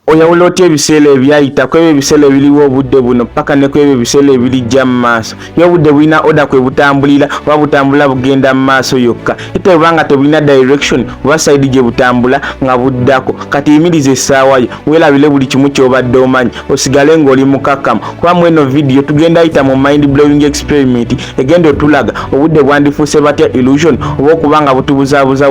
oyawula otya ebiseera ebyayita kwebyo ebiseera ebiriwo obudde buno paka ne kwebyo ebiseera ebirijja mu maaso ye obudde bulina oda kwe butambulira oba butambula bugenda mu maaso yokka ate obanga tebulina direction oba side gye butambula nga buddako kati yimiriza essaawa yo weerabire buli kimu ky'obadde omanyi osigale ng'oli mukakkamu kuba mu eno vidiyo tugenda ayita mu mind blowing experiment egenda otulaga obudde bwandifuuse batya illusion oba okuba nga butubuzaabuza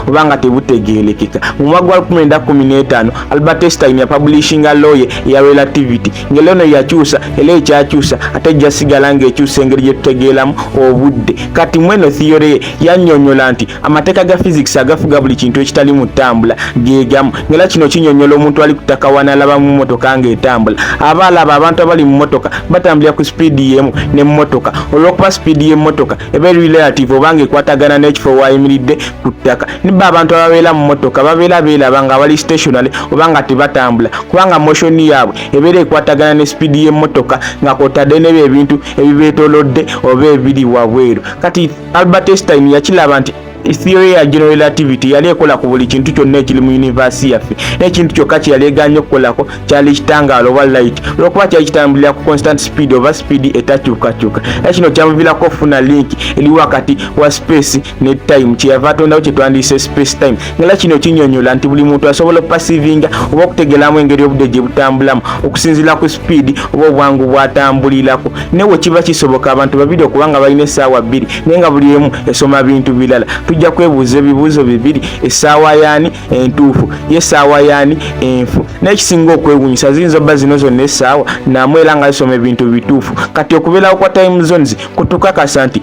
oba nga tebutegeerekeka mu mwaka gwa 1915 Albert Einstein ya publishing a lawyer ya relativity ngelo no yakyusa ele ekyakyusa ate jasigala ng'ekyusa engeri gye tutegeeramu obudde kati mweno theory yannyonnyola nti amateeka ga physics agafuga buli kintu ekitali mu ttambula geegamu ngera kino kinyonnyola omuntu ali ku ttaka wanalaba mu mmotoka ng'etambula abaalaba abantu abali mu mmotoka batambulira ku speed y'emu n'emmotoka olw'okuba speed y'emmotoka eba eri relative obanga ekwatagana n'ekifo wayimiridde ku ttaka niba abantu ababeera mu mmotoka babeera beeraba nga bali stationary obanga tebatambula kubanga motion yaabwe ebeera ekwatagana ne speed y'emmotoka nga kwotadde n'ebyo ebintu ebibeetoolodde oba ebiri wabweru kati Albert Einstein yakiraba nti theory ya general relativity yali ekola ku buli kintu kyonna ekiri mu universe yaffe n'ekintu kyokka kye yali eganye okukolako kyali kitangaala oba light olwokuba kyali kitambulira ku constant speed oba speed etakyukakyuka era kino kyamuviirako okufuna link eri wakati wa space ne time kyeyava atondawo kye twandiyise space time ngera kino kinnyonnyola nti buli muntu asobola opasivinga oba okutegeeramu engeri obudde gye butambulamu okusinziira ku speed oba obwangu bwatambulirako newe kiba kisoboka abantu babiri okubanga balina essaawa bbiri naye nga buli emu esoma bintu birala tujja kwebuuza ebibuuzo bibiri essaawa yaani entuufu y'essaawa yaani enfu n'ekisinga okwewuunyisa ziyinza obba zino zonna essaawa namwe era nga zisoma ebintu bituufu kati okubeerawo kwa time zones kutukakasa nti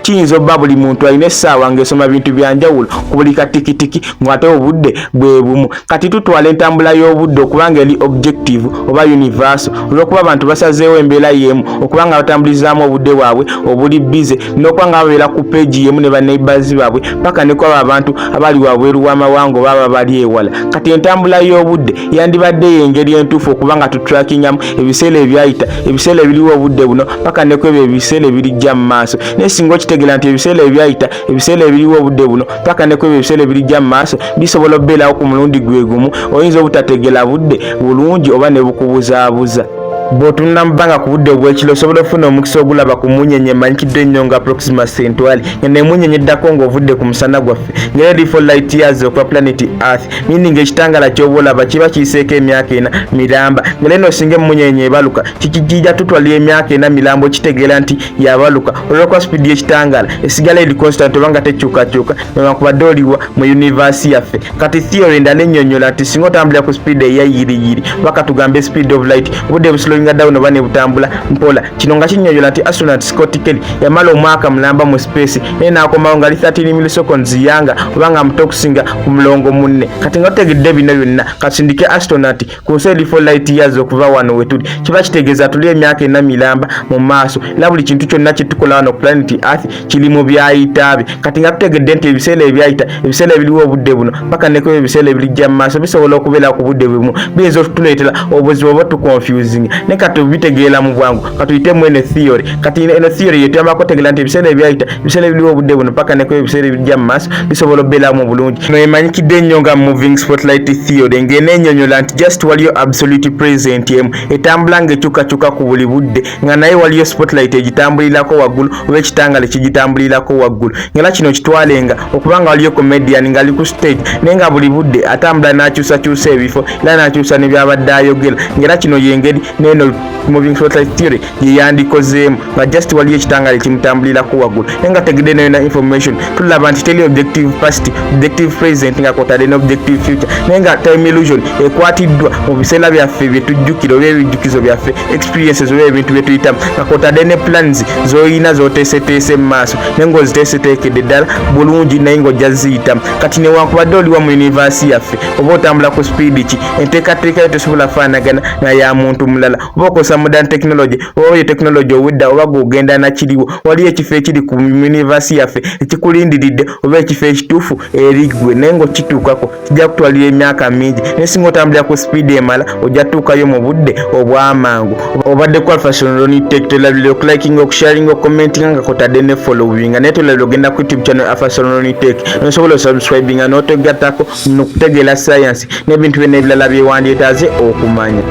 kiyinza obba buli muntu alina essaawa ng'esoma bintu byanjawulo ku buli katikitiki ng'ate obudde bwe bumu kati tutwala entambula y'obudde okubanga eri objective oba universal olw'okuba abantu basazeewo embeera y'emu okubanga batambulizaamu obudde bwabwe obuli bize n'okubanga babeera ku peegi y'emu ne banneighbours baabwe paka ne kwaba abantu abali wabweru w'amawanga oba abali ewala kati entambula y'obudde yandibadde y'engeri entuufu okubanga tutrackingamu ebiseera ebyayita ebiseera ebiriwo obudde buno paka ne kwebyo ebiseera ebirijja mu maaso naye singa okitegeera nti ebiseera ebyayita ebiseera ebiriwo obudde buno paka ne kwebyo ebiseera ebirijja mu maaso bisobola obbeerawo ku mulundi gwe gumu oyinza obutategeera budde bulungi oba ne bukubuzaabuza bw'otunula mu bbanga ku budde obw'ekiro osobola ofuna omukisa ogulaba ku munyenye emanyikiddwa ennyo nga Proxima Centauri ngene emunyenye eddako ng'ovudde ku musana gwaffe ngera eri 4 light years okuva planet Earth meaning ekitangaala ky'oba olaba kiba kiyiseeko emyaka 4 miramba ngera eno osinga emunyenye ebaluka kikijja tutwalira emyaka 4 mirambo kitegeera nti yabaluka olw'okuba speed y'ekitangaala esigala eri constant oba nga tekyukakyuka newankubadde oliwa mu universe yaffe kati theory endala ennyonnyola nti singa otambulira ku speed eyayiriyiri oba tugambe speed of light obudde buslowing down oba ne butambula mpola kino nga kinnyonnyola nti astronaut Scott Kelly yamala omwaka mulamba mu space naye n'akomawo nga ali 13 milliseconds yanga oba nga muto okusinga ku mulongo munne kati nga tutegedde bino byonna kasindike astronaut ku nsi eri 4 light years okuva wano wetuli kiba kitegeeza tuli emyaka 4 miramba mu maaso era buli kintu kyonna kye tukola wano ku planet Earth kiri mu byayitaabe kati nga tutegedde nti ebiseera ebyayita ebiseera ebiriwo obudde buno paka ne kwebyo ebiseera ebirijja mu maaso bisobola okubeera ku budde bumu biyinza okutuleetera obuzibu oba tuconfusing ne kati bitegeera mu bwangu katuyitemu eno theory kati eno theory yetuyambako okutegeera nti ebiseera ebyayita ebiseera ebiriwo obudde buno paka ne kwebyo ebiseera ebirijja mu maaso bisobola obbeeramu bulungi no emanyikidde ennyo nga moving spotlight theory ng'eno ennyonnyola nti just waliyo absolute present emu etambula ng'ekyukakyuka ku buli budde nga naye waliyo spotlight egitambulirako waggulu oba ekitangaala ekigitambulirako waggulu ngera kino kitwalenga okubanga waliyo comedian ng'ali ku stage naye nga buli budde atambula n'akyusakyusa ebifo era n'akyusa ne byabadde ayogera ngera kino yengeri n'eno moving spotlight theory yeyandikozeemu nga just waliyo ekitangaala ekimutambulirako waggulu naye nga tegedde nayona information tulaba nti teri objective past objective present nga kwotadde ne objective future naye nga time illusion ekwatiddwa mu biseera byaffe bye tujjukira oba ebijjukizo byaffe experiences oba ebintu bye tuyitamu nga kwotadde ne plans z'olina z'oteeseteese mu maaso naye ng'oziteeseteekedde ddala bulungi naye ng'ojja ziyitamu kati newankubadde oliwa mu universe yaffe oba otambula ku speed ki enteekateeka yo tesobola faanagana na ya muntu mulala oba okozesa modern technology oba technology owedda oba gogenda nakiriwo wali ekifo ekiri ku universe yaffe ekikulindiridde oba ekifo ekituufu eri gwe naye ng'okituukako kijja kutwalira emyaka mingi naye singa otambulira ku speed emala ojja tuukayo mu budde obw'amangu. Obadde ku Alpha Soloni Tech, tolabire okulikinga okusharinga okukomentinga nga kotadde ne followinga naye tolabire ogenda ku YouTube channel Alpha Soloni Tech nosobola osubscribinga n'otegattako nokutegeera science n'ebintu byonna ebirala byewandyetaaze okumanya.